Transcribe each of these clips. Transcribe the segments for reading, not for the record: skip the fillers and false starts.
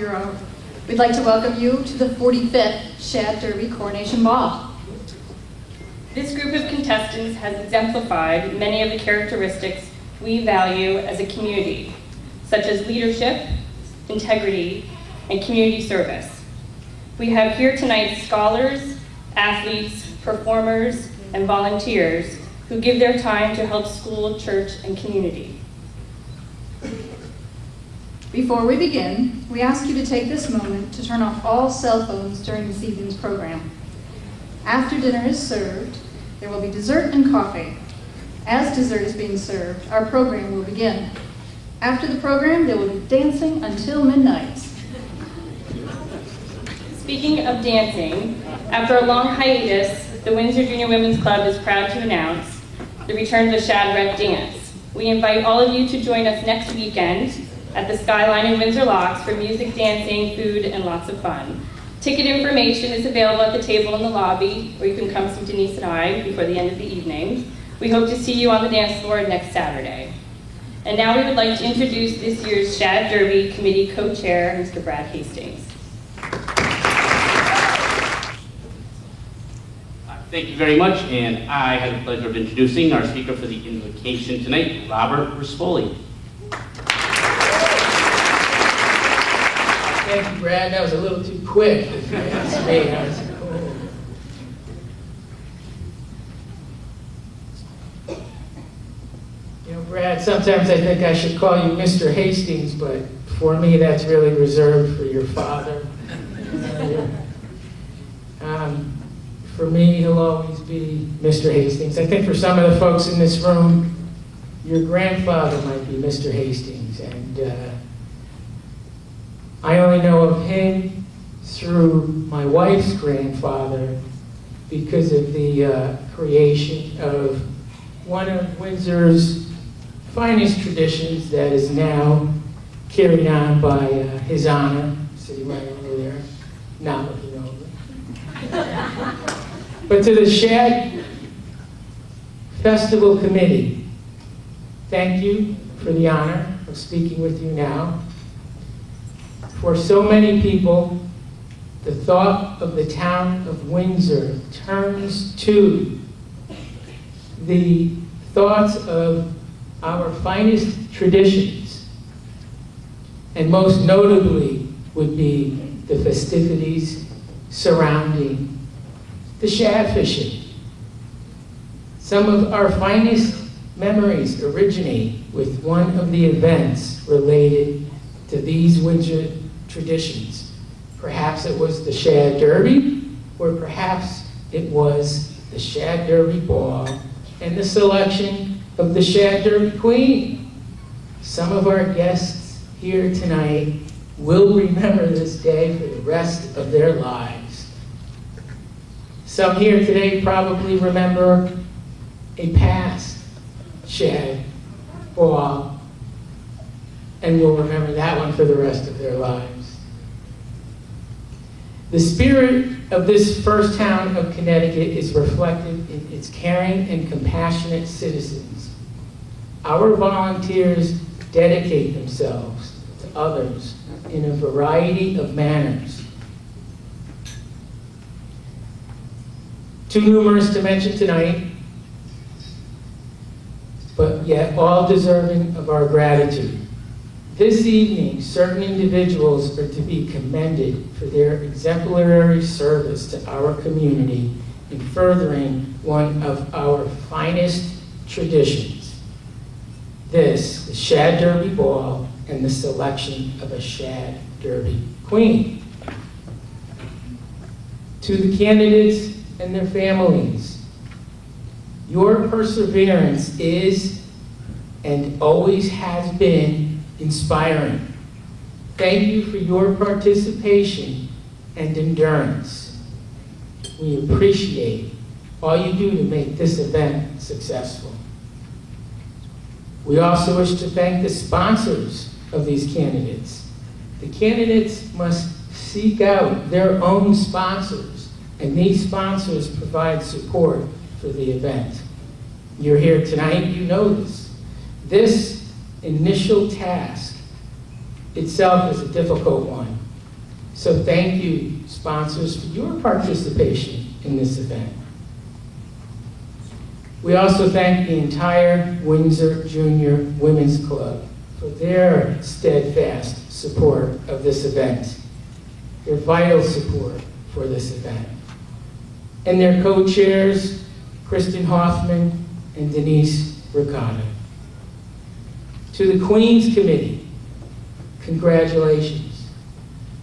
Bureau. We'd like to welcome you to the 45th Shad Derby Coronation Ball. This group of contestants has exemplified many of the characteristics we value as a community, such as leadership, integrity, and community service. We have here tonight scholars, athletes, performers, and volunteers who give their time to help school, church, and community. Before we begin, we ask you to take this moment to turn off all cell phones during this evening's program. After dinner is served, there will be dessert and coffee. As dessert is being served, our program will begin. After the program, there will be dancing until midnight. Speaking of dancing, after a long hiatus, the Windsor Junior Women's Club is proud to announce the return of the Shad Rep Dance. We invite all of you to join us next weekend at the Skyline in Windsor Locks for music, dancing, food, and lots of fun. Ticket information is available at the table in the lobby, or you can come see Denise and I before the end of the evening. We hope to see you on the dance floor next Saturday. And now we would like to introduce this year's Shad Derby Committee Co-Chair, Mr. Brad Hastings. Thank you very much, and I have the pleasure of introducing our speaker for the invocation tonight, Robert Rispoli. Thank you, Brad. That was a little too quick. You know, Brad, sometimes I think I should call you Mr. Hastings, but for me, that's really reserved for your father. For me, he'll always be Mr. Hastings. I think for some of the folks in this room, your grandfather might be Mr. Hastings, and I only know of him through my wife's grandfather because of the creation of one of Windsor's finest traditions that is now carried on by His Honor, sitting right over there, not looking over. But to the Shad Festival Committee, thank you for the honor of speaking with you now. For so many people, the thought of the town of Windsor turns to the thoughts of our finest traditions, and most notably would be the festivities surrounding the shad fishing. Some of our finest memories originate with one of the events related to these Windsor traditions. Perhaps it was the Shad Derby, or perhaps it was the Shad Derby Ball and the selection of the Shad Derby Queen. Some of our guests here tonight will remember this day for the rest of their lives. Some here today probably remember a past Shad Ball and will remember that one for the rest of their lives. The spirit of this first town of Connecticut is reflected in its caring and compassionate citizens. Our volunteers dedicate themselves to others in a variety of manners. Too numerous to mention tonight, but yet all deserving of our gratitude. This evening, certain individuals are to be commended for their exemplary service to our community in furthering one of our finest traditions. This, the Shad Derby Ball and the selection of a Shad Derby Queen. To the candidates and their families, your perseverance is and always has been inspiring. Thank you for your participation and endurance. We appreciate all you do to make this event successful. We also wish to thank the sponsors of these candidates. The candidates must seek out their own sponsors, and these sponsors provide support for the event. You're here tonight, you know this. This initial task itself is a difficult one, So thank you, sponsors, for your participation in this event. We also thank the entire Windsor Junior Women's Club for their steadfast support of this event, their vital support for this event, and their co-chairs, Kristen Hoffman and Denise Ricotta. To the Queens Committee, congratulations.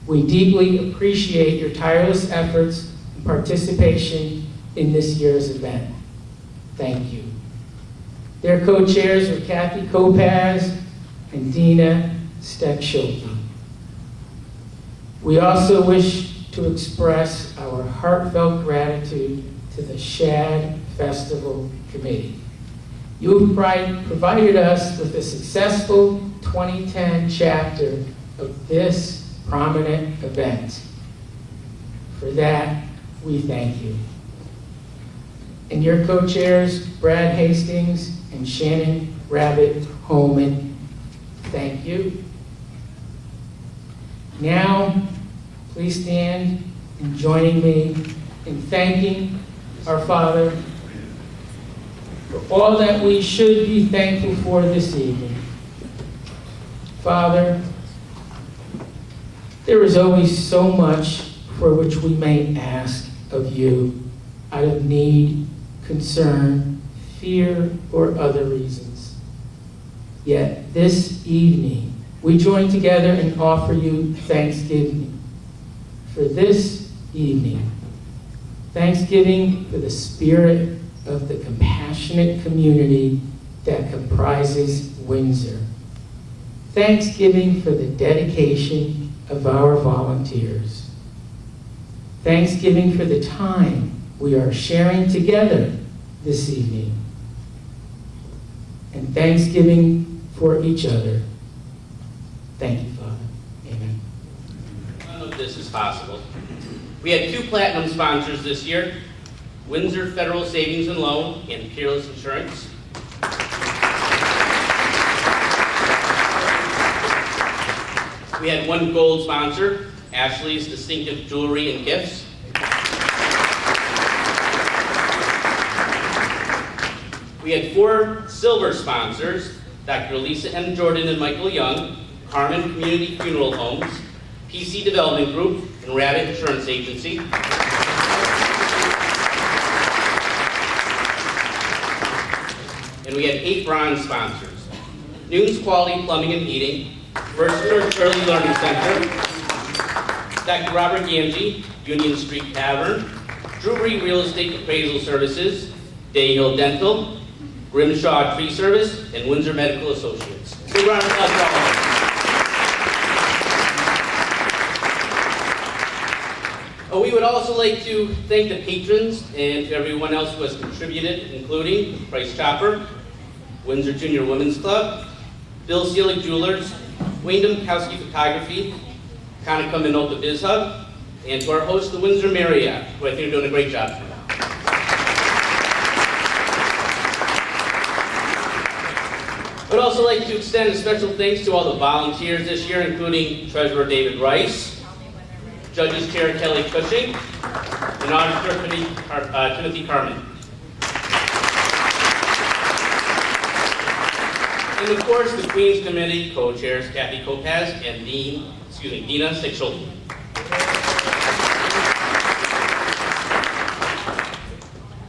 We deeply appreciate your tireless efforts and participation in this year's event. Thank you. Their co-chairs are Kathy Kopaz and Dina Steck-Schulte. We also wish to express our heartfelt gratitude to the Shad Festival Committee. You have provided us with a successful 2010 chapter of this prominent event. For that, we thank you. And your co-chairs, Brad Hastings and Shannon Rabbit Holman, thank you. Now, please stand in joining me in thanking our Father for all that we should be thankful for this evening. Father, there is always so much for which we may ask of you out of need, concern, fear, or other reasons. Yet this evening, we join together and offer you thanksgiving for this evening. Thanksgiving for the spirit of the compassionate community that comprises Windsor. Thanksgiving for the dedication of our volunteers. Thanksgiving for the time we are sharing together this evening. And thanksgiving for each other. Thank you, Father. Amen. None of this is possible. We had 2 platinum sponsors this year, Windsor Federal Savings and Loan and Peerless Insurance. We had 1 gold sponsor, Ashley's Distinctive Jewelry and Gifts. We had 4 silver sponsors, Dr. Lisa M. Jordan and Michael Young, Carmen Community Funeral Homes, PC Development Group, and Rabbit Insurance Agency. And we had 8 bronze sponsors, Noon's Quality Plumbing and Heating, First Church Early Learning Center, Dr. Robert Ganji, Union Street Tavern, Drewry Real Estate Appraisal Services, Day Hill Dental, Grimshaw Tree Service, and Windsor Medical Associates. Big round of applause for all of them. We would also like to thank the patrons and to everyone else who has contributed, including Bryce Chopper, Windsor Junior Women's Club, Bill Seelig Jewelers, Wyndham Kowski Photography, Conica Minolta Biz Hub, and to our host, the Windsor Marriott, who I think are doing a great job tonight. I would also like to extend a special thanks to all the volunteers this year, including Treasurer David Rice, Judges Chair Kelly Cushing, and Auditor Timothy Carmen. And of course, the Queens Committee co-chairs Kathy Kopaz and Dina Steck-Schulte.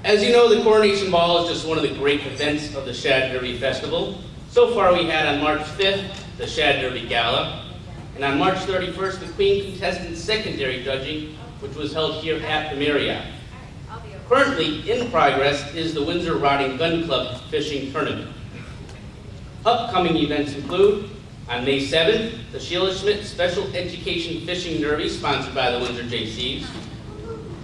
As you know, the Coronation Ball is just one of the great events of the Shad Derby Festival. So far, we had on March 5th, the Shad Derby Gala, and on March 31st, the Queen Contestant Secondary Judging, which was held here at the Marriott. Currently in progress is the Windsor Rod and Gun Club Fishing Tournament. Upcoming events include, on May 7th, the Sheila Schmidt Special Education Fishing Derby, sponsored by the Windsor Jaycees.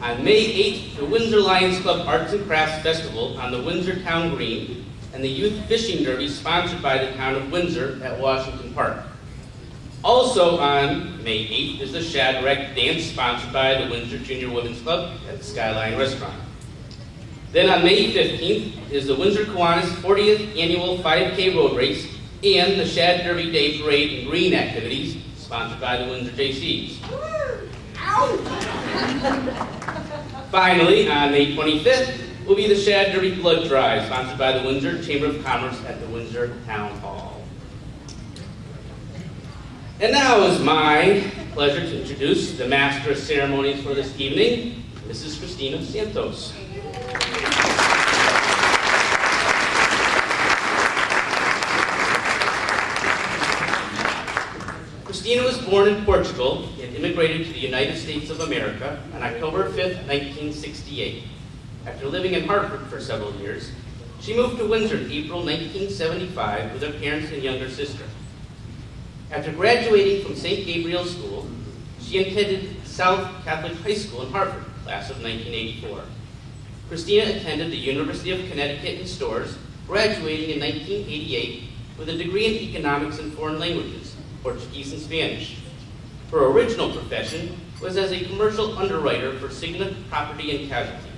On May 8th, the Windsor Lions Club Arts and Crafts Festival on the Windsor Town Green, and the Youth Fishing Derby, sponsored by the Town of Windsor at Washington Park. Also on May 8th is the Shadrach Dance, sponsored by the Windsor Junior Women's Club at the Skyline Restaurant. Then on May 15th is the Windsor Kiwanis 40th Annual 5K Road Race and the Shad Derby Day Parade and Green activities, sponsored by the Windsor Jaycees. Finally, on May 25th, will be the Shad Derby Blood Drive, sponsored by the Windsor Chamber of Commerce at the Windsor Town Hall. And now it's my pleasure to introduce the Master of Ceremonies for this evening, Mrs. Christina Santos. Christina was born in Portugal and immigrated to the United States of America on October 5th, 1968. After living in Hartford for several years, she moved to Windsor in April 1975 with her parents and younger sister. After graduating from St. Gabriel's School, she attended South Catholic High School in Hartford, class of 1984. Christina attended the University of Connecticut in Storrs, graduating in 1988 with a degree in Economics and Foreign Languages, Portuguese and Spanish. Her original profession was as a commercial underwriter for Cigna Property and Casualty.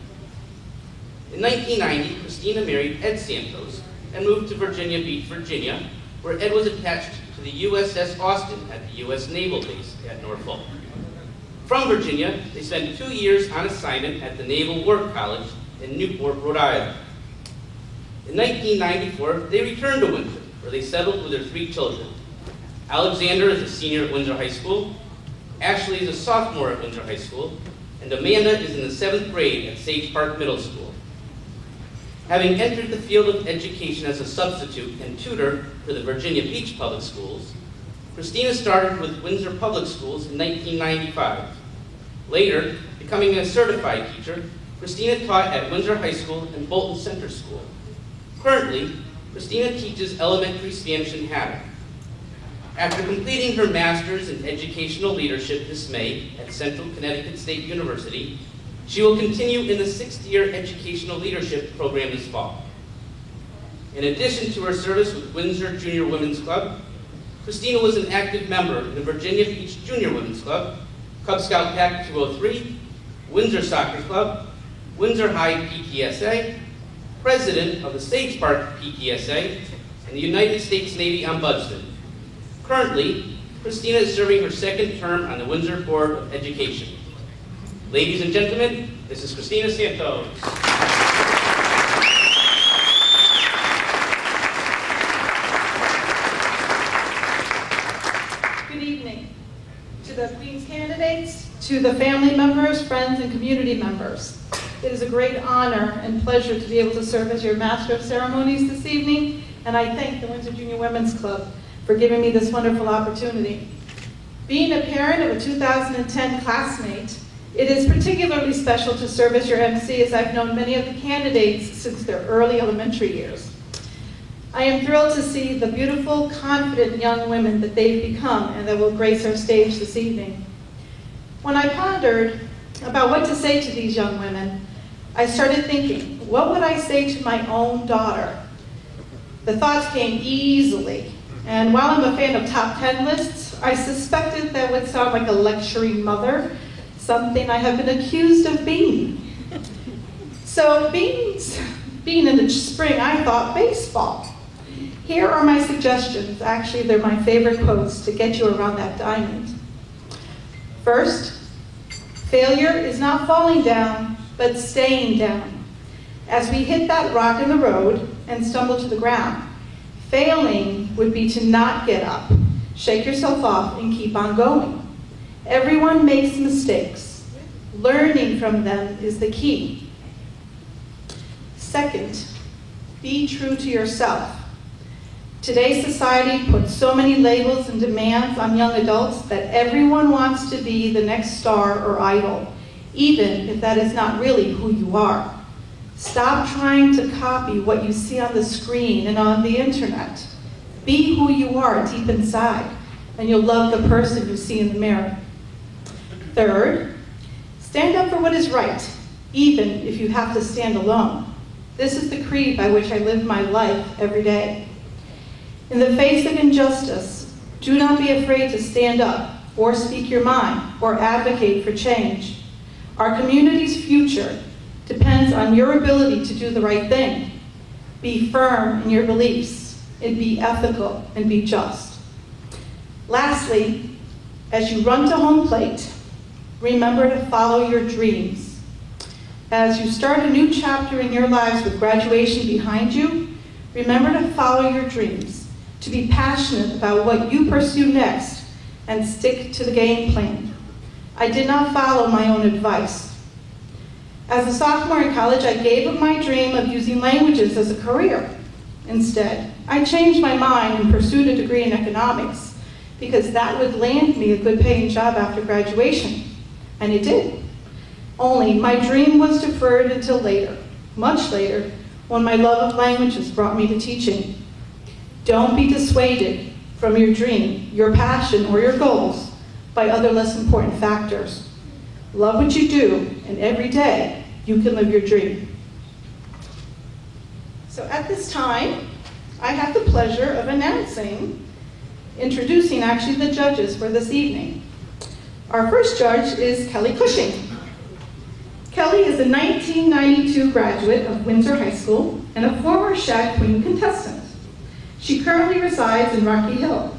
In 1990, Christina married Ed Santos and moved to Virginia Beach, Virginia, where Ed was attached to the USS Austin at the U.S. Naval Base at Norfolk. From Virginia, they spent 2 years on assignment at the Naval War College in Newport, Rhode Island. In 1994, they returned to Windsor, where they settled with their 3 children. Alexander is a senior at Windsor High School, Ashley is a sophomore at Windsor High School, and Amanda is in the 7th grade at Sage Park Middle School. Having entered the field of education as a substitute and tutor for the Virginia Beach Public Schools, Christina started with Windsor Public Schools in 1995. Later, becoming a certified teacher, Christina taught at Windsor High School and Bolton Center School. Currently, Christina teaches elementary Spanish in Haddam. After completing her master's in educational leadership this May at Central Connecticut State University, she will continue in the 6th-year educational leadership program this fall. In addition to her service with Windsor Junior Women's Club, Christina was an active member in the Virginia Beach Junior Women's Club, Cub Scout Pack 203, Windsor Soccer Club, Windsor High PTSA, president of the Sage Park PTSA, and the United States Navy Ombudsman. Currently, Christina is serving her 2nd term on the Windsor Board of Education. Ladies and gentlemen, this is Christina Santos. Good evening to the Queen's candidates, to the family members, friends, and community members. It is a great honor and pleasure to be able to serve as your Master of Ceremonies this evening, and I thank the Windsor Junior Women's Club for giving me this wonderful opportunity. Being a parent of a 2010 classmate, it is particularly special to serve as your MC, as I've known many of the candidates since their early elementary years. I am thrilled to see the beautiful, confident young women that they've become and that will grace our stage this evening. When I pondered about what to say to these young women, I started thinking, what would I say to my own daughter? The thoughts came easily, and while I'm a fan of top 10 lists, I suspected that would sound like a lecturing mother, something I have been accused of being. So being in the spring, I thought baseball. Here are my suggestions. Actually, they're my favorite quotes to get you around that diamond. First, failure is not falling down, but staying down. As we hit that rock in the road and stumble to the ground, failing would be to not get up, shake yourself off, and keep on going. Everyone makes mistakes. Learning from them is the key. Second, be true to yourself. Today's society puts so many labels and demands on young adults that everyone wants to be the next star or idol, even if that is not really who you are. Stop trying to copy what you see on the screen and on the internet. Be who you are deep inside, and you'll love the person you see in the mirror. Third, stand up for what is right, even if you have to stand alone. This is the creed by which I live my life every day. In the face of injustice, do not be afraid to stand up or speak your mind or advocate for change. Our community's future depends on your ability to do the right thing. Be firm in your beliefs, and be ethical, and be just. Lastly, as you run to home plate, remember to follow your dreams. As you start a new chapter in your lives with graduation behind you, remember to follow your dreams, to be passionate about what you pursue next, and stick to the game plan. I did not follow my own advice. As a sophomore in college, I gave up my dream of using languages as a career. Instead, I changed my mind and pursued a degree in economics because that would land me a good paying job after graduation. And it did. Only my dream was deferred until later, much later, when my love of languages brought me to teaching. Don't be dissuaded from your dream, your passion, or your goals by other less important factors. Love what you do, and every day you can live your dream. So at this time, I have the pleasure of introducing actually the judges for this evening. Our first judge is Kelly Cushing. Kelly is a 1992 graduate of Windsor High School and a former Shad Queen contestant. She currently resides in Rocky Hill.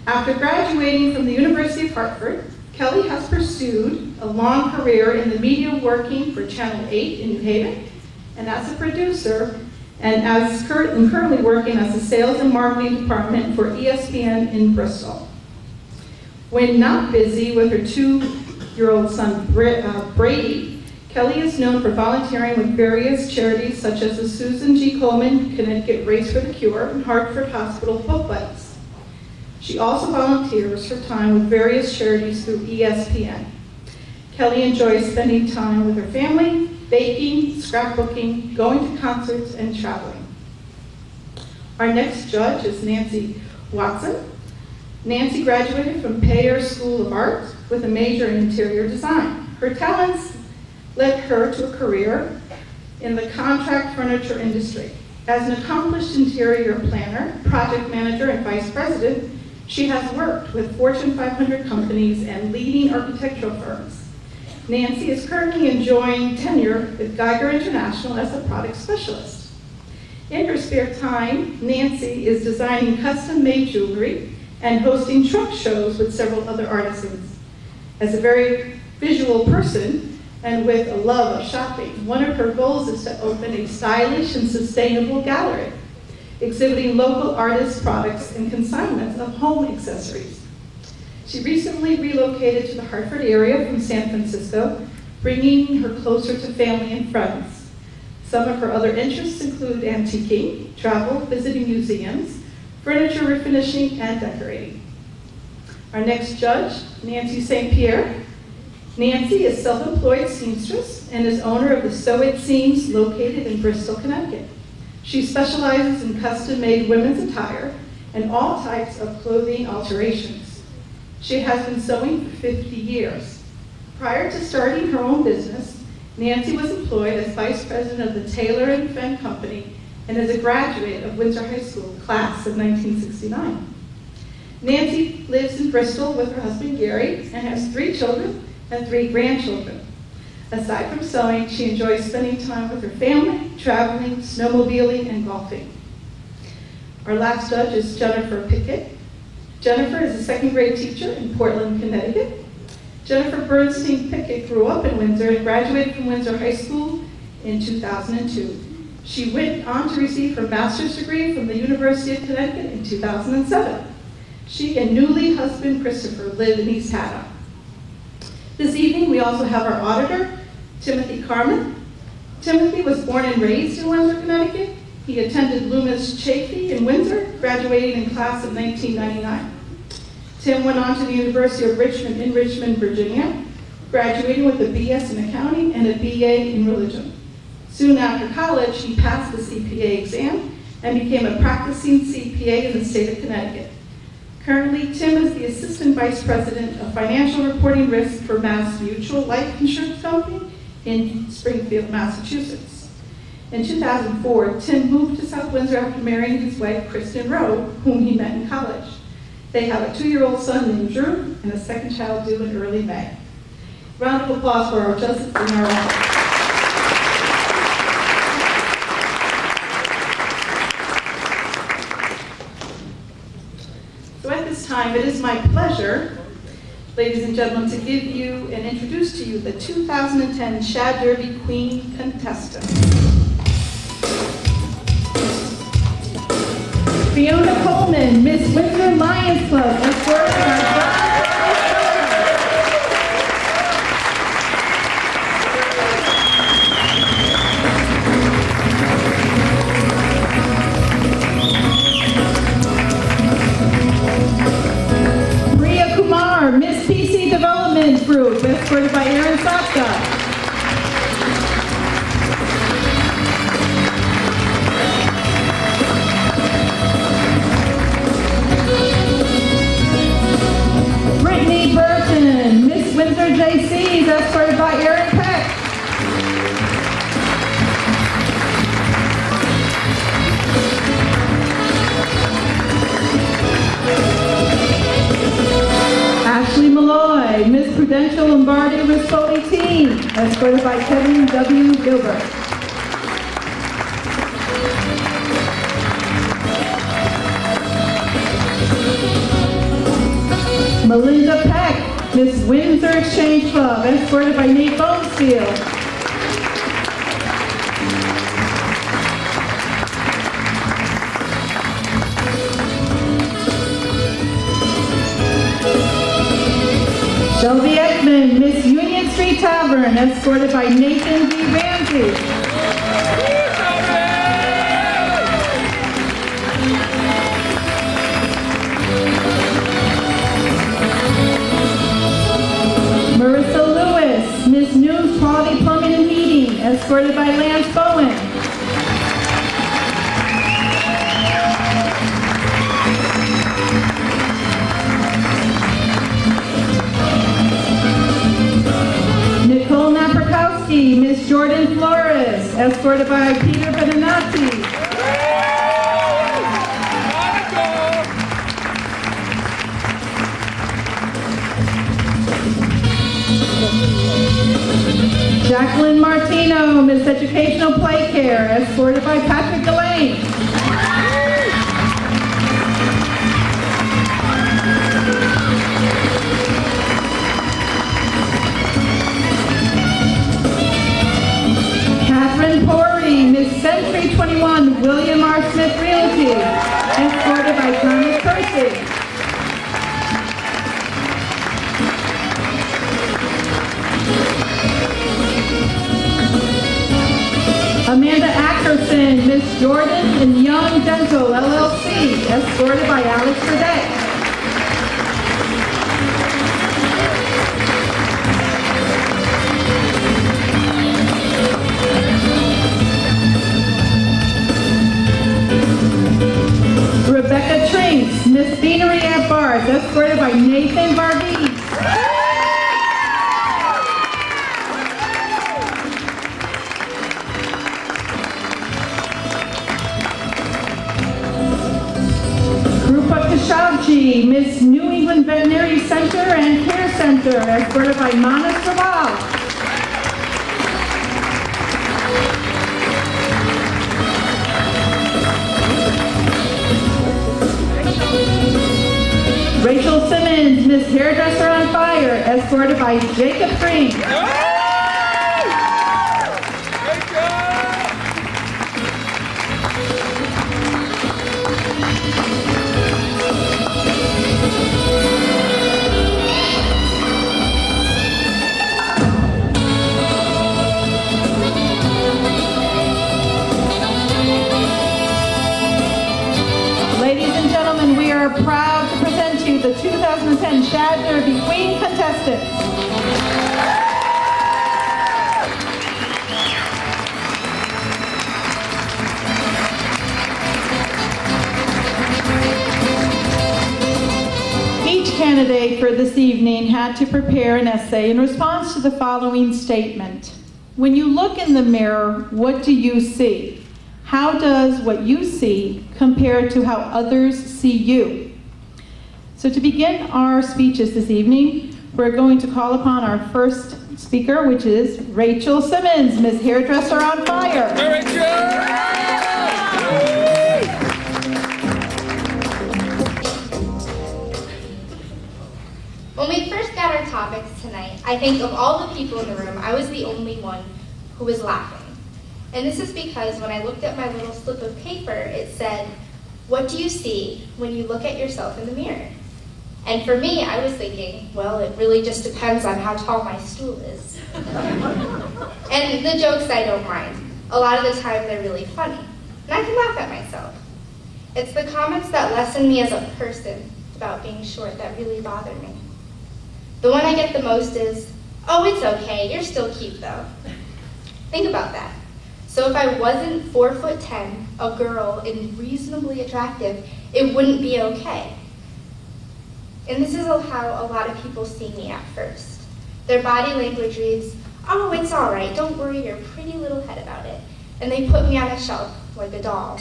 After graduating from the University of Hartford, Kelly has pursued a long career in the media, working for Channel 8 in New Haven and as a producer, and currently working as a sales and marketing department for ESPN in Bristol. When not busy with her 2-year-old son, Brady, Kelly is known for volunteering with various charities such as the Susan G. Komen Connecticut Race for the Cure and Hartford Hospital Book Buddies. She also volunteers her time with various charities through ESPN. Kelly enjoys spending time with her family, baking, scrapbooking, going to concerts, and traveling. Our next judge is Nancy Watson. Nancy graduated from Payer School of Art with a major in interior design. Her talents led her to a career in the contract furniture industry. As an accomplished interior planner, project manager, and vice president, she has worked with Fortune 500 companies and leading architectural firms. Nancy is currently enjoying tenure with Geiger International as a product specialist. In her spare time, Nancy is designing custom-made jewelry and hosting trunk shows with several other artisans. As a very visual person and with a love of shopping, one of her goals is to open a stylish and sustainable gallery, exhibiting local artists' products and consignments of home accessories. She recently relocated to the Hartford area from San Francisco, bringing her closer to family and friends. Some of her other interests include antiquing, travel, visiting museums, furniture refinishing, and decorating. Our next judge, Nancy St. Pierre. Nancy is self-employed seamstress and is owner of the Sew It Seams located in Bristol, Connecticut. She specializes in custom-made women's attire and all types of clothing alterations. She has been sewing for 50 years. Prior to starting her own business, Nancy was employed as vice president of the Taylor & Fenn Company and is a graduate of Windsor High School, class of 1969. Nancy lives in Bristol with her husband Gary and has 3 children and 3 grandchildren. Aside from sewing, she enjoys spending time with her family, traveling, snowmobiling, and golfing. Our last judge is Jennifer Pickett. Jennifer is a 2nd grade teacher in Portland, Connecticut. Jennifer Bernstein Pickett grew up in Windsor and graduated from Windsor High School in 2002. She went on to receive her master's degree from the University of Connecticut in 2007. She and newly husband Christopher live in East Haddam. This evening, we also have our auditor, Timothy Carmen. Timothy was born and raised in Windsor, Connecticut. He attended Loomis Chaffee in Windsor, graduating in class of 1999. Tim went on to the University of Richmond in Richmond, Virginia, graduating with a BS in accounting and a BA in religion. Soon after college, he passed the CPA exam and became a practicing CPA in the state of Connecticut. Currently, Tim is the Assistant Vice President of Financial Reporting Risk for Mass Mutual Life Insurance Company in Springfield, Massachusetts. In 2004, Tim moved to South Windsor after marrying his wife, Kristen Rowe, whom he met in college. They have a 2-year-old son named Drew and a 2nd child due in early May. Round of applause for our justice and our audience. So at this time, it is my pleasure Ladies and gentlemen, to give you and introduce to you the 2010 Shad Derby Queen contestants. Fiona Coleman, Miss Windsor Lions Club, escorted by John. Priya Kumar, Miss PC Development Group, escorted by Aaron Sopka. Brittany Burton, Miss Windsor JCs, escorted by Aaron Peck. Ashley Malloy, Miss Prudential Lombardi Rispoli team, escorted by Kevin W. Gilbert. Melinda Peck, Miss Windsor Exchange Club, escorted by Nate Bonesteel. Shelby Ekman, Miss Union Street Tavern, escorted by Nathan D. Ramsey. Marissa Lewis, Miss News Quality Plumbing and Heating, escorted by Lance Bowen. Nicole Naprakowski, Miss Jordan Flores, escorted by Peter Benanati. Jacqueline Martino, Miss Educational Play Care, escorted by Patrick Delane. Catherine Pori, Miss Century 21, William R. Smith Realty, escorted by Thomas Percy. Amanda Ackerson, Miss Jordan and Young Dental LLC, escorted by Alex Burdett. Rebecca Trinks, Miss Beanery at Bars, escorted by Nathan Varghese. Kashabji, Miss New England Veterinary Center and Care Center, escorted by Mana Saval. Rachel Simmons, Miss Hairdresser on Fire, escorted by Jacob Green. Ladies and gentlemen, we are proud to present you the 2010 Shad Derby Queen contestants. Each candidate for this evening had to prepare an essay in response to the following statement. When you look in the mirror, what do you see? How does what you see compare to how others see you? So to begin our speeches this evening, we're going to call upon our first speaker, which is Rachel Simmons, Miss Hairdresser on Fire. Hey, Rachel! When we first got our topics tonight, I think of all the people in the room, I was the only one who was laughing. And this is because when I looked at my little slip of paper, it said, "What do you see when you look at yourself in the mirror?" And for me, I was thinking, well, it really just depends on how tall my stool is. And the jokes I don't mind. A lot of the time they're really funny. And I can laugh at myself. It's the comments that lessen me as a person about being short that really bother me. The one I get the most is, "Oh, it's okay, you're still cute though." Think about that. So if I wasn't 4'10", a girl and reasonably attractive, it wouldn't be okay. And this is how a lot of people see me at first. Their body language reads, "Oh, it's all right, don't worry your pretty little head about it." And they put me on a shelf like a doll.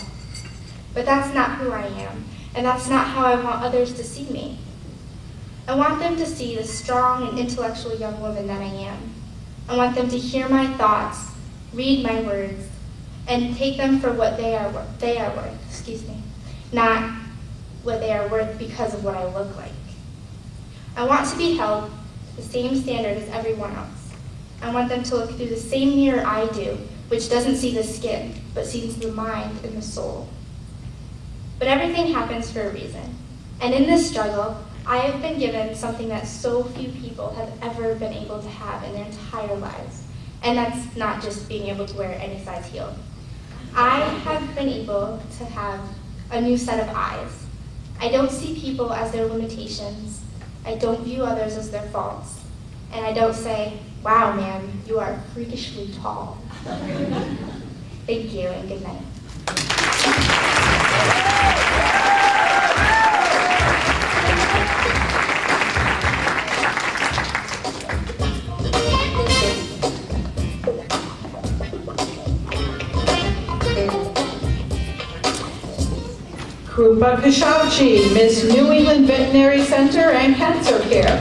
But that's not who I am, and that's not how I want others to see me. I want them to see the strong and intellectual young woman that I am. I want them to hear my thoughts, read my words, and take them for what they are worth, not what they are worth because of what I look like. I want to be held to the same standard as everyone else. I want them to look through the same mirror I do, which doesn't see the skin, but sees the mind and the soul. But everything happens for a reason. And in this struggle, I have been given something that so few people have ever been able to have in their entire lives. And that's not just being able to wear any size heel. I have been able to have a new set of eyes. I don't see people as their limitations. I don't view others as their faults. And I don't say, "Wow, man, you are freakishly tall." Thank you and good night. Krupa Kashauchi, Miss New England Veterinary Center and Cancer Care.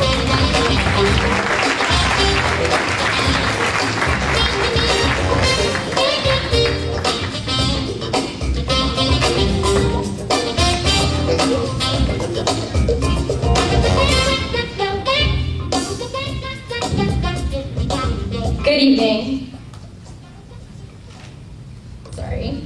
Good evening. Sorry.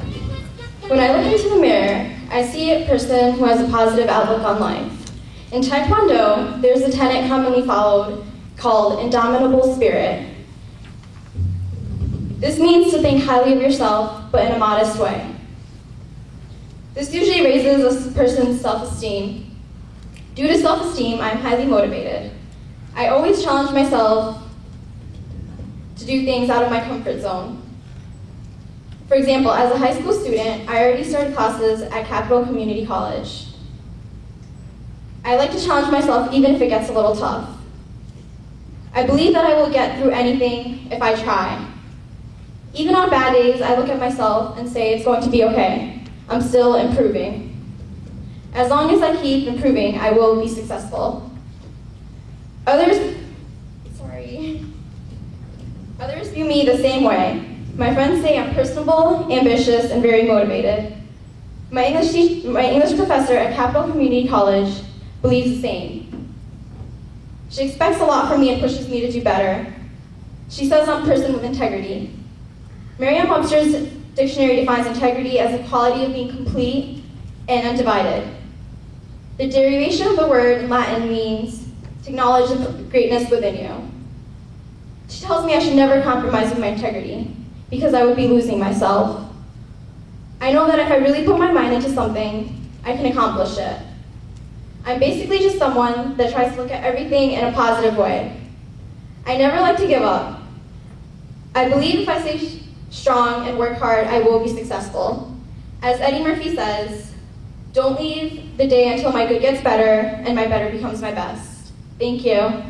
When I look into the mirror, I see a person who has a positive outlook on life. In Taekwondo, there's a tenet commonly followed called indomitable spirit. This means to think highly of yourself, but in a modest way. This usually raises a person's self-esteem. Due to self-esteem, I'm highly motivated. I always challenge myself to do things out of my comfort zone. For example, as a high school student, I already started classes at Capital Community College. I like to challenge myself even if it gets a little tough. I believe that I will get through anything if I try. Even on bad days, I look at myself and say it's going to be okay. I'm still improving. As long as I keep improving, I will be successful. Others view me the same way. My friends say I'm personable, ambitious, and very motivated. My English professor at Capital Community College believes the same. She expects a lot from me and pushes me to do better. She says I'm a person with integrity. Merriam-Webster's dictionary defines integrity as the quality of being complete and undivided. The derivation of the word in Latin means to acknowledge the greatness within you. She tells me I should never compromise with my integrity, because I would be losing myself. I know that if I really put my mind into something, I can accomplish it. I'm basically just someone that tries to look at everything in a positive way. I never like to give up. I believe if I stay strong and work hard, I will be successful. As Eddie Murphy says, don't leave the day until my good gets better and my better becomes my best. Thank you.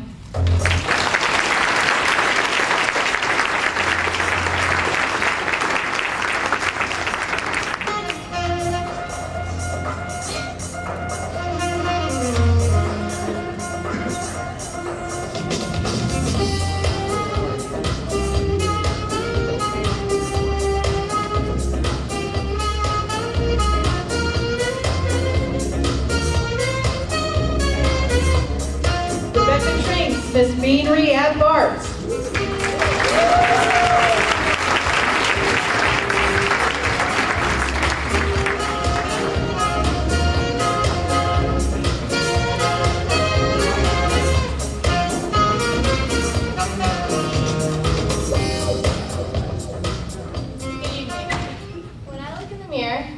Miss Beanery at Bart's.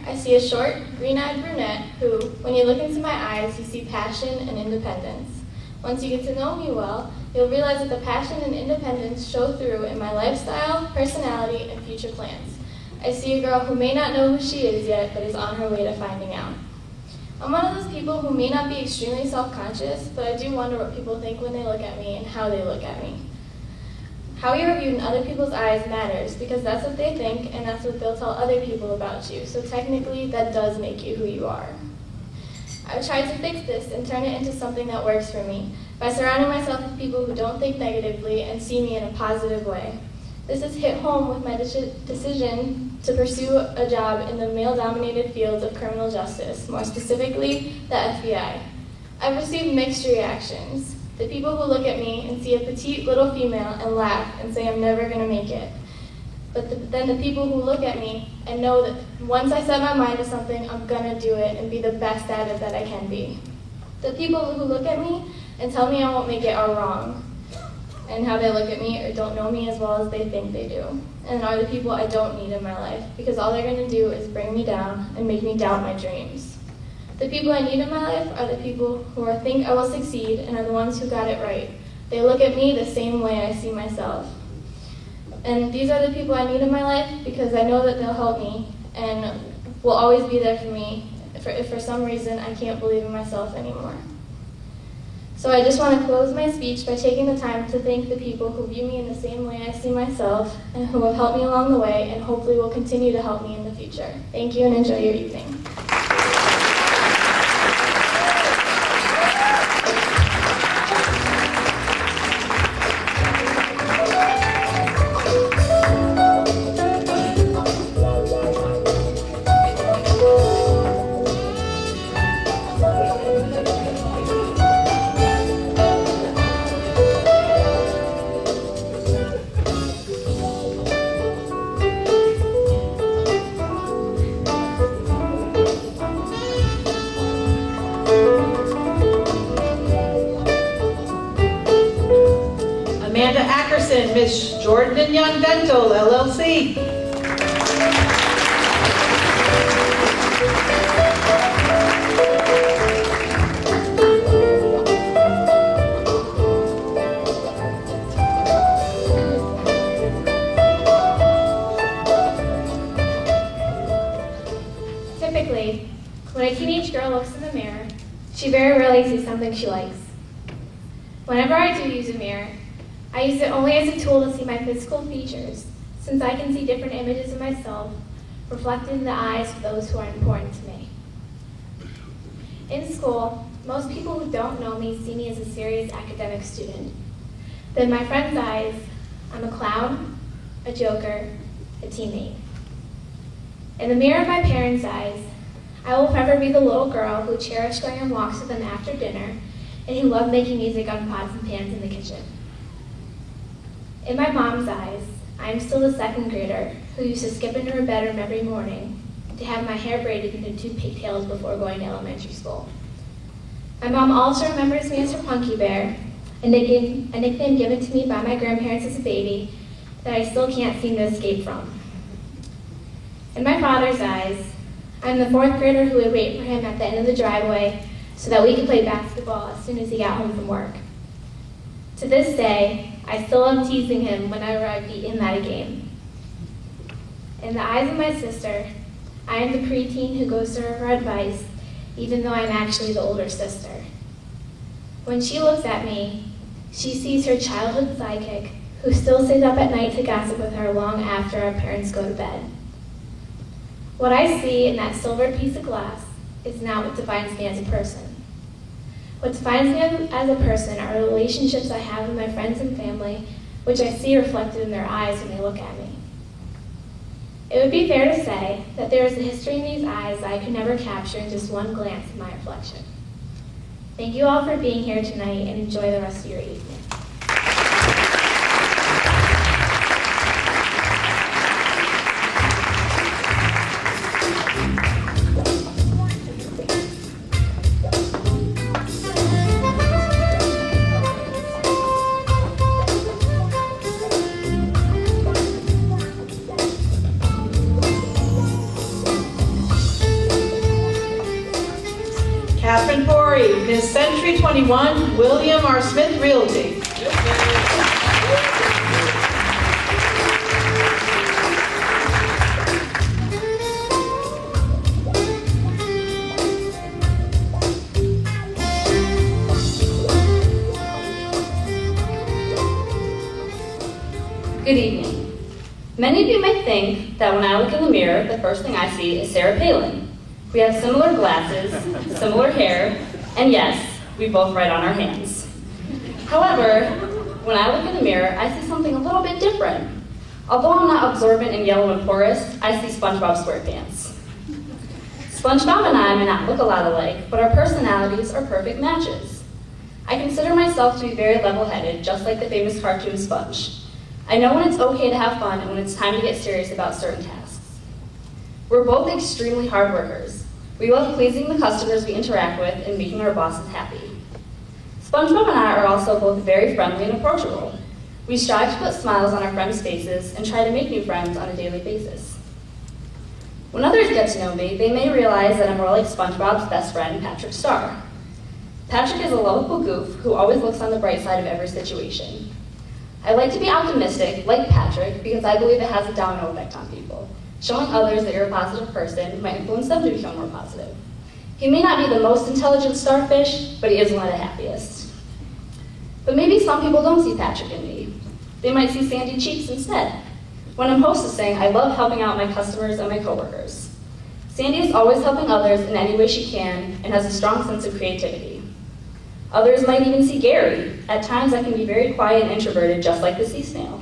I see a short, green-eyed brunette who, when you look into my eyes, you see passion and independence. Once you get to know me well, you'll realize that the passion and independence show through in my lifestyle, personality, and future plans. I see a girl who may not know who she is yet, but is on her way to finding out. I'm one of those people who may not be extremely self-conscious, but I do wonder what people think when they look at me and how they look at me. How you are viewed in other people's eyes matters, because that's what they think and that's what they'll tell other people about you. So technically, that does make you who you are. I've tried to fix this and turn it into something that works for me by surrounding myself with people who don't think negatively and see me in a positive way. This has hit home with my decision to pursue a job in the male-dominated fields of criminal justice, more specifically, the FBI. I've received mixed reactions. The people who look at me and see a petite little female and laugh and say I'm never going to make it. But then the people who look at me and know that once I set my mind to something, I'm going to do it and be the best at it that I can be. The people who look at me and tell me I won't make it are wrong, and how they look at me or don't know me as well as they think they do, and are the people I don't need in my life, because all they're going to do is bring me down and make me doubt my dreams. The people I need in my life are the people who think I will succeed and are the ones who got it right. They look at me the same way I see myself. And these are the people I need in my life because I know that they'll help me and will always be there for me if for some reason I can't believe in myself anymore. So I just want to close my speech by taking the time to thank the people who view me in the same way I see myself and who have helped me along the way and hopefully will continue to help me in the future. Thank you and enjoy your evening. Miss Jordan and Young Dental, LLC. Typically, when a teenage girl looks in the mirror, she very rarely sees something she likes. Whenever I do use a mirror, I use it only as a tool to see my physical features, since I can see different images of myself reflected in the eyes of those who are important to me. In school, most people who don't know me see me as a serious academic student. But in my friends' eyes, I'm a clown, a joker, a teammate. In the mirror of my parents' eyes, I will forever be the little girl who cherished going on walks with them after dinner and who loved making music on pots and pans in the kitchen. In my mom's eyes, I am still the second grader who used to skip into her bedroom every morning to have my hair braided into 2 pigtails before going to elementary school. My mom also remembers me as her Punky Bear, a nickname given to me by my grandparents as a baby that I still can't seem to escape from. In my father's eyes, I'm the 4th grader who would wait for him at the end of the driveway so that we could play basketball as soon as he got home from work. To this day, I still love teasing him whenever I beat him at a game. In the eyes of my sister, I am the preteen who goes to her for advice, even though I'm actually the older sister. When she looks at me, she sees her childhood sidekick who still stays up at night to gossip with her long after our parents go to bed. What I see in that silver piece of glass is not what defines me as a person. What defines me as a person are the relationships I have with my friends and family, which I see reflected in their eyes when they look at me. It would be fair to say that there is a history in these eyes that I could never capture in just one glance at my reflection. Thank you all for being here tonight and enjoy the rest of your evening. 21, William R. Smith Realty. Good evening. Many of you might think that when I look in the mirror, the first thing I see is Sarah Palin. We have similar glasses, similar hair, and yes, we both write on our hands. However, when I look in the mirror, I see something a little bit different. Although I'm not absorbent and yellow and porous, I see SpongeBob SquarePants. SpongeBob and I may not look a lot alike, but our personalities are perfect matches. I consider myself to be very level-headed, just like the famous cartoon Sponge. I know when it's okay to have fun and when it's time to get serious about certain tasks. We're both extremely hard workers. We love pleasing the customers we interact with and making our bosses happy. SpongeBob and I are also both very friendly and approachable. We strive to put smiles on our friends' faces and try to make new friends on a daily basis. When others get to know me, they may realize that I'm more like SpongeBob's best friend, Patrick Star. Patrick is a lovable goof who always looks on the bright side of every situation. I like to be optimistic, like Patrick, because I believe it has a domino effect on people. Showing others that you're a positive person might influence them to become more positive. He may not be the most intelligent starfish, but he is one of the happiest. But maybe some people don't see Patrick in me. They might see Sandy Cheeks instead. When I'm hostessing, I love helping out my customers and my coworkers. Sandy is always helping others in any way she can and has a strong sense of creativity. Others might even see Gary. At times I can be very quiet and introverted, just like the sea snail.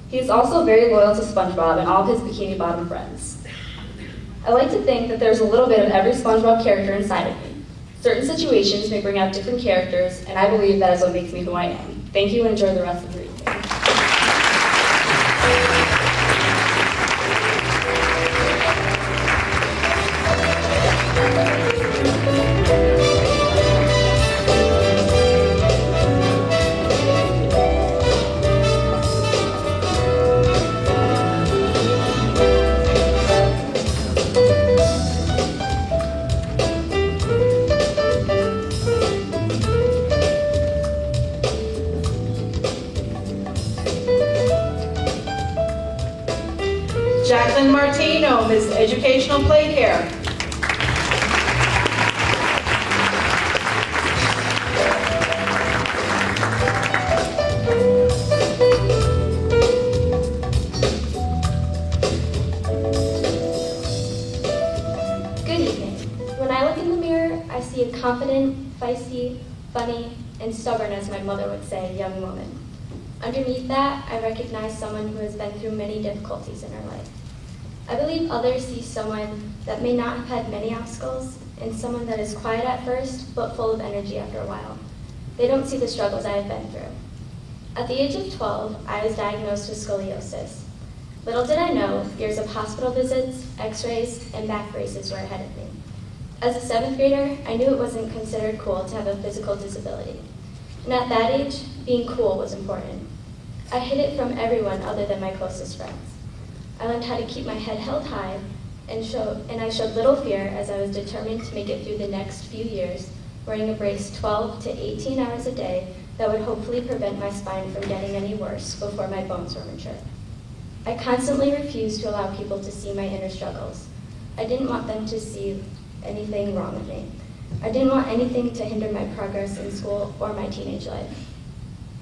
He is also very loyal to SpongeBob and all of his Bikini Bottom friends. I like to think that there's a little bit of every SpongeBob character inside of me. Certain situations may bring out different characters, and I believe that is what makes me who I am. Thank you and enjoy the rest of your evening. Jacqueline Martino, Ms. Educational Play Care. Good evening. When I look in the mirror, I see a confident, feisty, funny, and stubborn, as my mother would say, young woman. Underneath that, I recognize someone who has been through many difficulties in her life. I believe others see someone that may not have had many obstacles and someone that is quiet at first, but full of energy after a while. They don't see the struggles I have been through. At the age of 12, I was diagnosed with scoliosis. Little did I know, years of hospital visits, x-rays, and back braces were ahead of me. As a 7th grader, I knew it wasn't considered cool to have a physical disability. And at that age, being cool was important. I hid it from everyone other than my closest friends. I learned how to keep my head held high, and I showed little fear as I was determined to make it through the next few years, wearing a brace 12 to 18 hours a day that would hopefully prevent my spine from getting any worse before my bones were mature. I constantly refused to allow people to see my inner struggles. I didn't want them to see anything wrong with me. I didn't want anything to hinder my progress in school or my teenage life.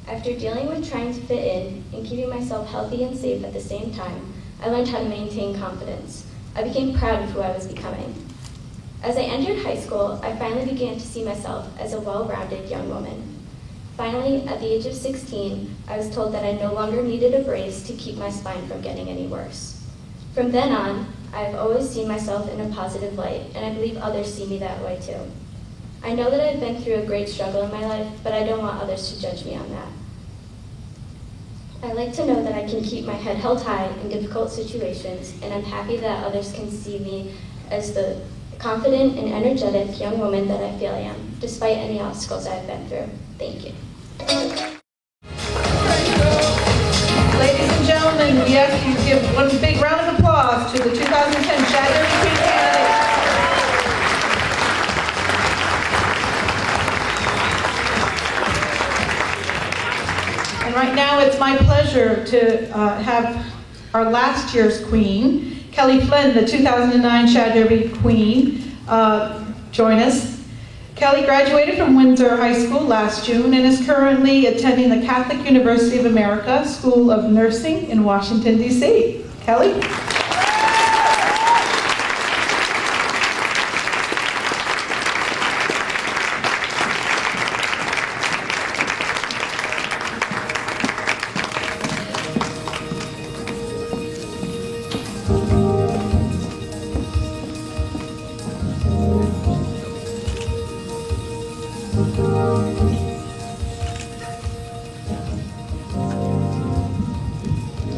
After dealing with trying to fit in and keeping myself healthy and safe at the same time, I learned how to maintain confidence. I became proud of who I was becoming. As I entered high school, I finally began to see myself as a well-rounded young woman. Finally, at the age of 16, I was told that I no longer needed a brace to keep my spine from getting any worse. From then on, I've always seen myself in a positive light, and I believe others see me that way too. I know that I've been through a great struggle in my life, but I don't want others to judge me on that. I like to know that I can keep my head held high in difficult situations, and I'm happy that others can see me as the confident and energetic young woman that I feel I am, despite any obstacles I've been through. Thank you. Ladies and gentlemen, we ask you to give one big round of applause to the 2010 Shad Derby Queen candidates. right now it's my pleasure to have our last year's queen, Kelly Flynn, the 2009 Shad Derby Queen, join us. Kelly graduated from Windsor High School last June and is currently attending the Catholic University of America School of Nursing in Washington, D.C. Kelly?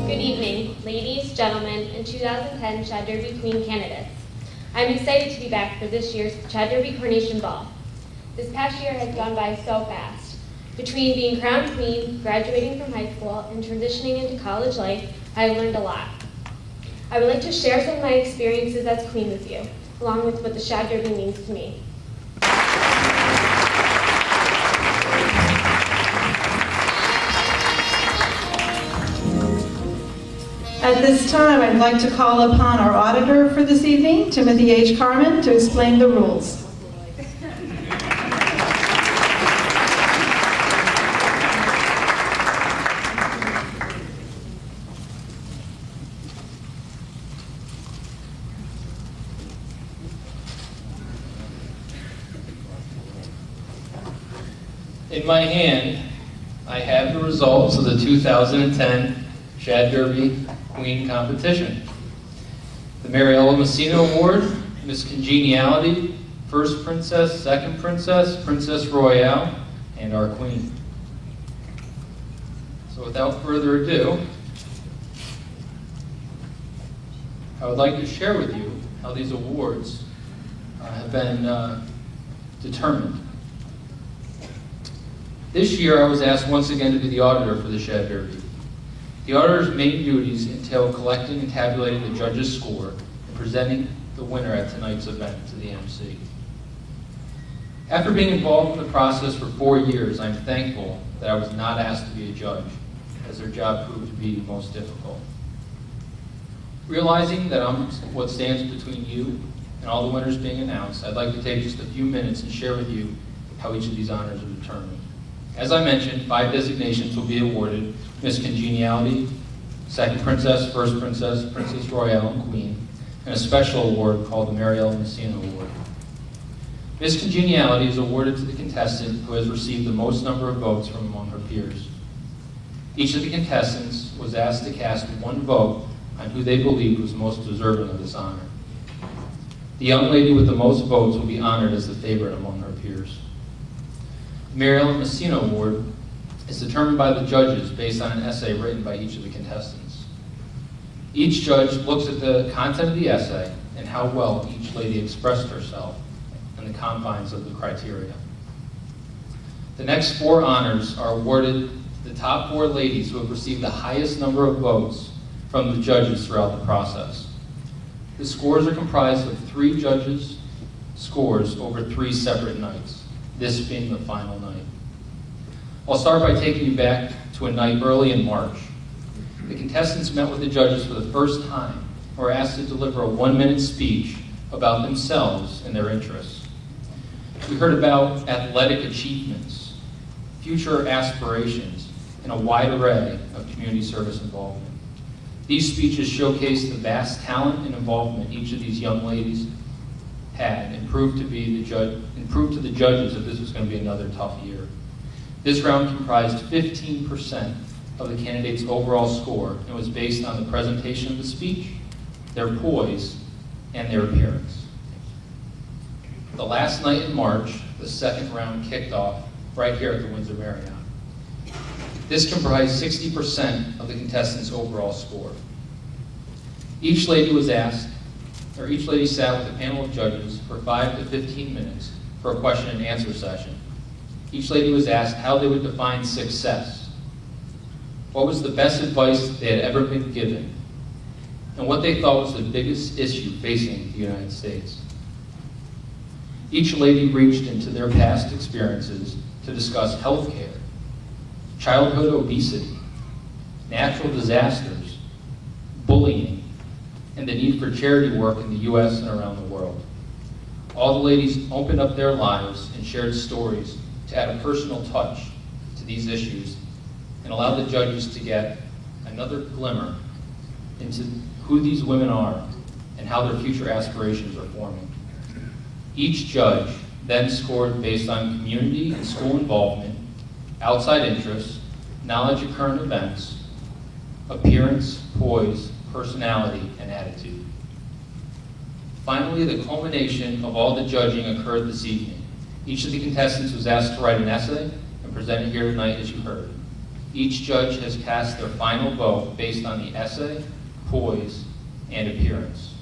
Good evening, ladies, gentlemen, and 2010 Shad Derby Queen candidates. I'm excited to be back for this year's Shad Derby Coronation Ball. This past year has gone by so fast. Between being crowned queen, graduating from high school, and transitioning into college life, I have learned a lot. I would like to share some of my experiences as queen with you, along with what the Shad Derby means to me. At this time, I'd like to call upon our auditor for this evening, Timothy H. Carmen, to explain the rules. In my hand, I have the results of the 2010 Shad Derby Queen competition. The Mariella Messina Award, Miss Congeniality, First Princess, Second Princess, Princess Royale, and our Queen. So without further ado, I would like to share with you how these awards have been determined. This year I was asked once again to be the auditor for the Shad Derby. The auditor's main duties entail collecting and tabulating the judges' score and presenting the winner at tonight's event to the MC. After being involved in the process for 4 years, I'm thankful that I was not asked to be a judge, as their job proved to be most difficult. Realizing that I'm what stands between you and all the winners being announced, I'd like to take just a few minutes and share with you how each of these honors are determined. As I mentioned, 5 designations will be awarded: Miss Congeniality, Second Princess, First Princess, Princess Royale, and Queen, and a special award called the Mariella Messina Award. Miss Congeniality is awarded to the contestant who has received the most number of votes from among her peers. Each of the contestants was asked to cast 1 vote on who they believed was most deserving of this honor. The young lady with the most votes will be honored as the favorite among her peers. The Mariella Messina Award is determined by the judges based on an essay written by each of the contestants. Each judge looks at the content of the essay and how well each lady expressed herself in the confines of the criteria. The next 4 honors are awarded to the top 4 ladies who have received the highest number of votes from the judges throughout the process. The scores are comprised of 3 judges' scores over 3 separate nights, this being the final night. I'll start by taking you back to a night early in March. The contestants met with the judges for the first time and were asked to deliver a 1-minute speech about themselves and their interests. We heard about athletic achievements, future aspirations, and a wide array of community service involvement. These speeches showcased the vast talent and involvement each of these young ladies had and proved to the judges that this was going to be another tough year. This round comprised 15% of the candidates' overall score and was based on the presentation of the speech, their poise, and their appearance. The last night in March, the second round kicked off right here at the Windsor Marriott. This comprised 60% of the contestants' overall score. Each lady sat with a panel of judges for 5 to 15 minutes for a question and answer session. Each lady was asked how they would define success, what was the best advice they had ever been given, and what they thought was the biggest issue facing the United States. Each lady reached into their past experiences to discuss health care, childhood obesity, natural disasters, bullying, and the need for charity work in the U.S. and around the world. All the ladies opened up their lives and shared stories to add a personal touch to these issues and allow the judges to get another glimmer into who these women are and how their future aspirations are forming. Each judge then scored based on community and school involvement, outside interests, knowledge of current events, appearance, poise, personality, and attitude. Finally, the culmination of all the judging occurred this evening. Each of the contestants was asked to write an essay and present it here tonight, as you heard. Each judge has cast their final vote based on the essay, poise, and appearance.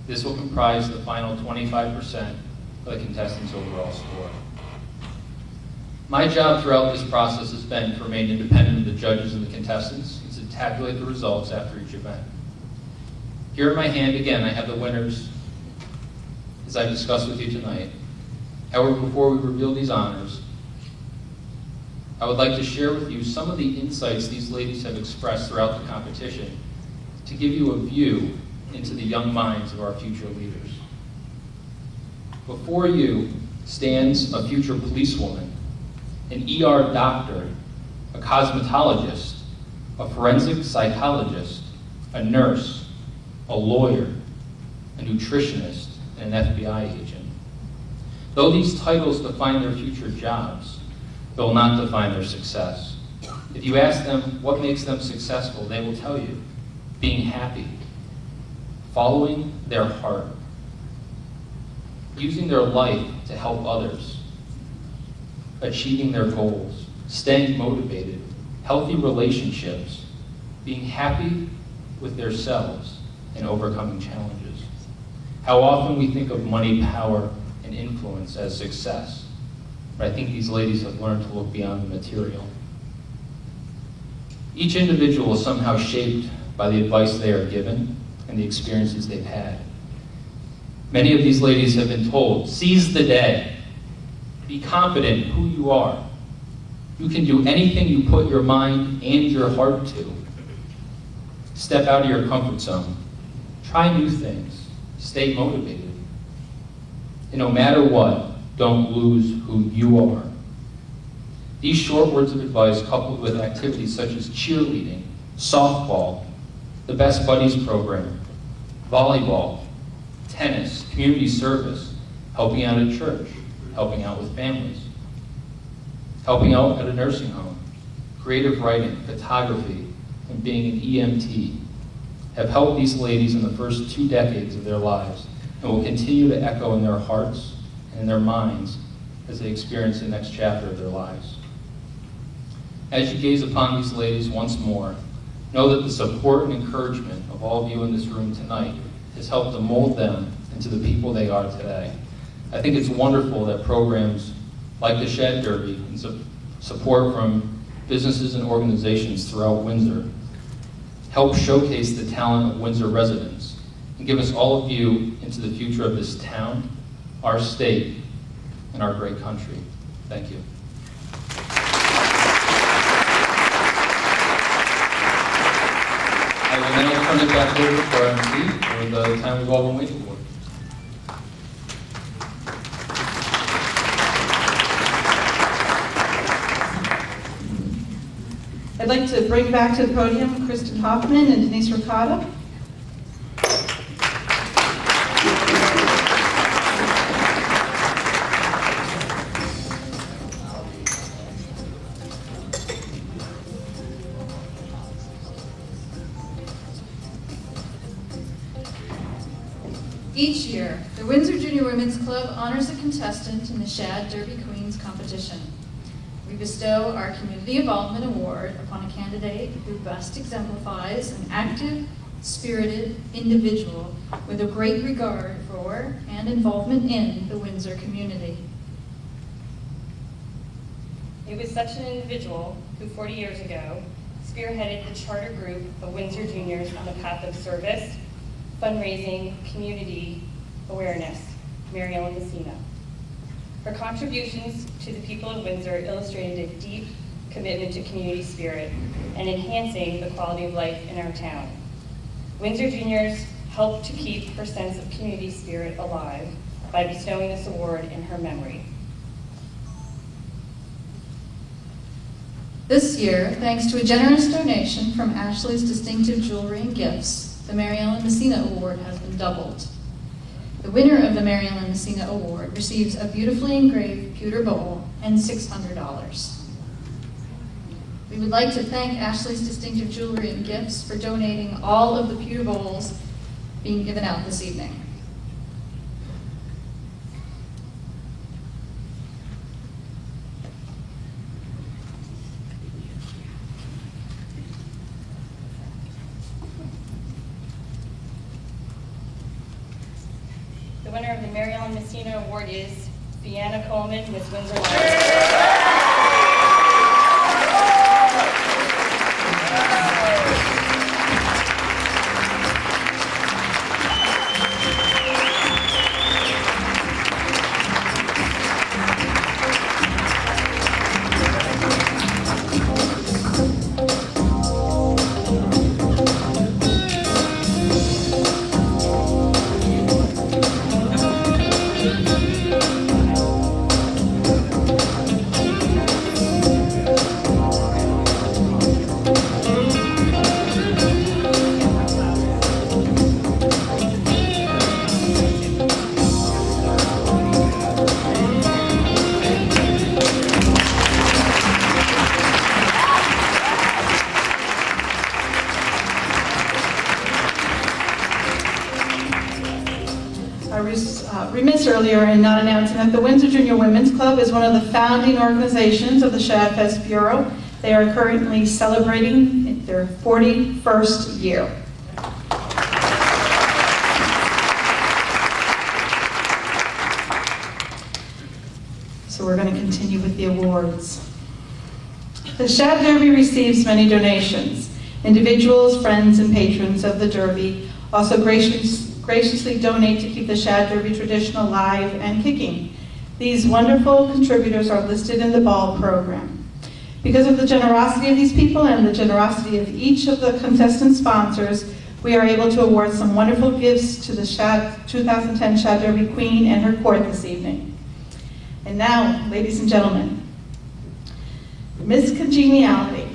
This will comprise the final 25% of the contestants' overall score. My job throughout this process has been to remain independent of the judges and the contestants and to tabulate the results after each event. Here in my hand, again, I have the winners as I discussed with you tonight. However, before we reveal these honors, I would like to share with you some of the insights these ladies have expressed throughout the competition to give you a view into the young minds of our future leaders. Before you stands a future policewoman, an ER doctor, a cosmetologist, a forensic psychologist, a nurse, a lawyer, a nutritionist, and an FBI agent. Though these titles define their future jobs, they will not define their success. If you ask them what makes them successful, they will tell you being happy, following their heart, using their life to help others, achieving their goals, staying motivated, healthy relationships, being happy with themselves, and overcoming challenges. How often we think of money, power, and influence as success, but I think these ladies have learned to look beyond the material. Each individual is somehow shaped by the advice they are given and the experiences they've had. Many of these ladies have been told, seize the day, be confident in who you are. You can do anything you put your mind and your heart to. Step out of your comfort zone. Try new things. Stay motivated. And no matter what, don't lose who you are. These short words of advice, coupled with activities such as cheerleading, softball, the Best Buddies program, volleyball, tennis, community service, helping out at church, helping out with families, helping out at a nursing home, creative writing, photography, and being an EMT, have helped these ladies in the first 2 decades of their lives and will continue to echo in their hearts and in their minds as they experience the next chapter of their lives. As you gaze upon these ladies once more, know that the support and encouragement of all of you in this room tonight has helped to mold them into the people they are today. I think it's wonderful that programs like the Shad Derby and support from businesses and organizations throughout Windsor help showcase the talent of Windsor residents and give us all a view into the future of this town, our state, and our great country. Thank you. I will now turn it back over to our MC for the time we've all been waiting for. I'd like to bring back to the podium Kristen Hoffman and Denise Ricotta. Each year, the Windsor Junior Women's Club honors a contestant in the Shad Derby Queens competition. We bestow our Community Involvement Award upon a candidate who best exemplifies an active, spirited individual with a great regard for and involvement in the Windsor community. It was such an individual who 40 years ago spearheaded the charter group of Windsor Juniors on the path of service, fundraising, community awareness, Mary Ellen Messina. Her contributions to the people of Windsor illustrated a deep commitment to community spirit, and enhancing the quality of life in our town. Windsor Juniors helped to keep her sense of community spirit alive by bestowing this award in her memory. This year, thanks to a generous donation from Ashley's Distinctive Jewelry and Gifts, the Mary Ellen Messina Award has been doubled. The winner of the Mary Ellen Messina Award receives a beautifully engraved pewter bowl and $600. We would like to thank Ashley's Distinctive Jewelry and Gifts for donating all of the pewter bowls being given out this evening. The winner of the Mary Ellen Messina Award is Deanna Coleman, Miss Windsor. Remiss earlier in not announcing that the Windsor Junior Women's Club is one of the founding organizations of the Shad Fest Bureau. They are currently celebrating their 41st year. So we're going to continue with the awards. The Shad Derby receives many donations. Individuals, friends, and patrons of the Derby also graciously donate to keep the Shad Derby tradition alive and kicking. These wonderful contributors are listed in the ball program. Because of the generosity of these people and the generosity of each of the contestant sponsors, we are able to award some wonderful gifts to the 2010 Shad Derby Queen and her court this evening. And now, ladies and gentlemen, Miss Congeniality.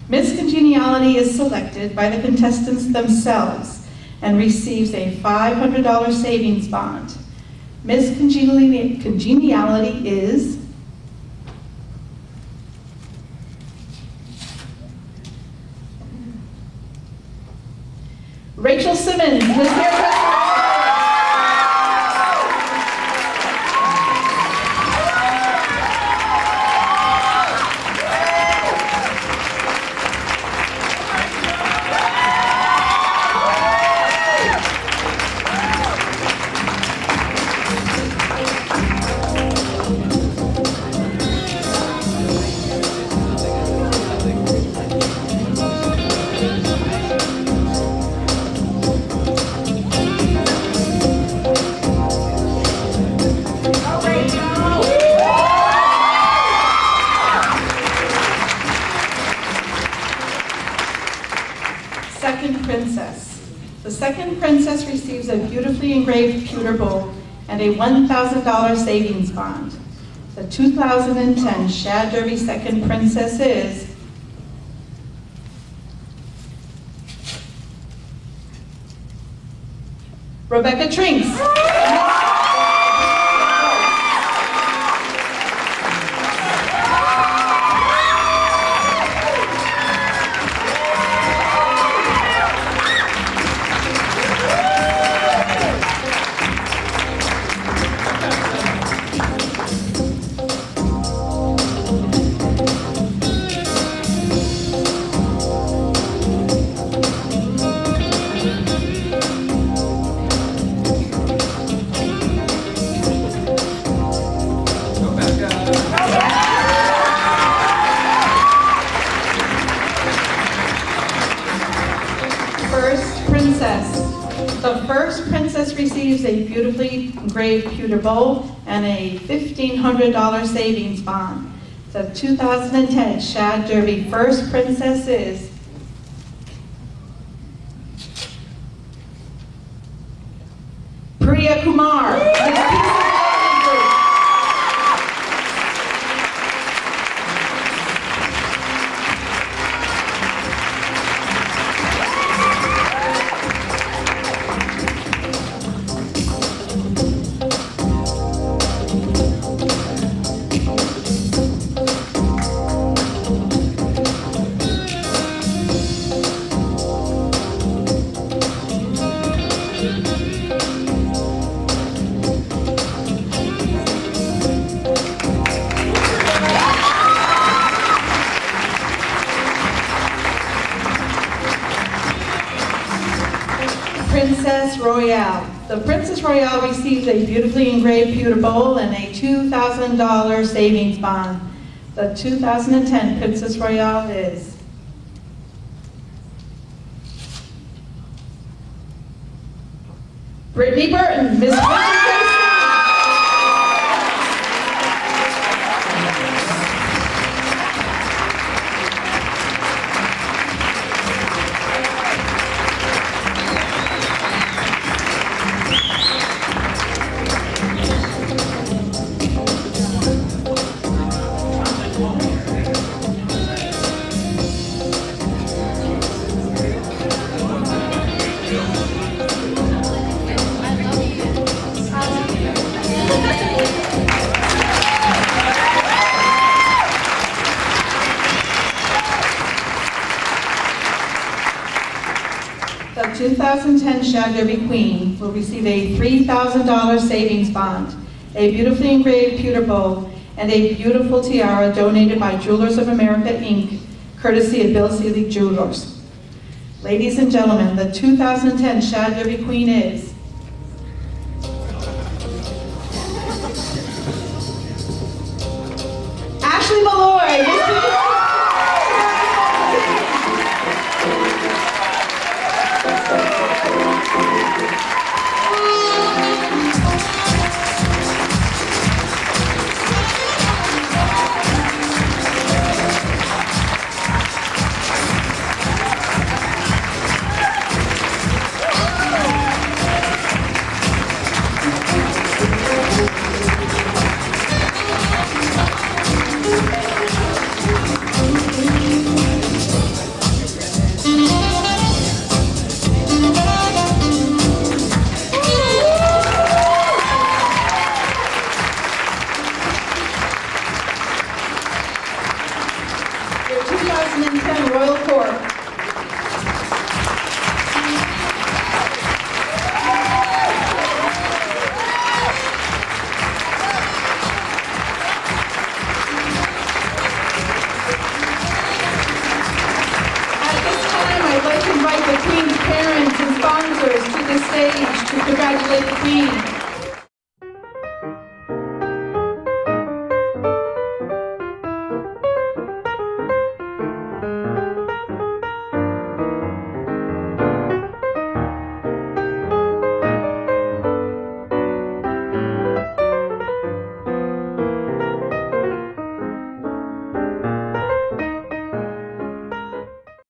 Miss Congeniality is selected by the contestants themselves and receives a $500 savings bond. Miss Congeniality is Rachel Simmons, Miss Hairdresser. Princess receives a beautifully engraved pewter bowl and a $1,000 savings bond. The 2010 Shad Derby Second Princess is Rebecca Trinks. The first princess receives a beautifully engraved pewter bowl and a $1,500 savings bond. The 2010 Shad Derby first princess is Priya Kumar. Princess Royale. The Princess Royale received a beautifully engraved pewter bowl and a $2,000 savings bond. The 2010 Princess Royale is Brittany Burton, Miss The 2010 Shad Derby Queen will receive a $3,000 savings bond, a beautifully engraved pewter bowl, and a beautiful tiara donated by Jewelers of America, Inc., courtesy of Bill Seeley Jewelers. Ladies and gentlemen, the 2010 Shad Derby Queen is Ashley Malloy. Royal Court. I'd like to invite the Queen's parents and sponsors to the stage to congratulate the Queen.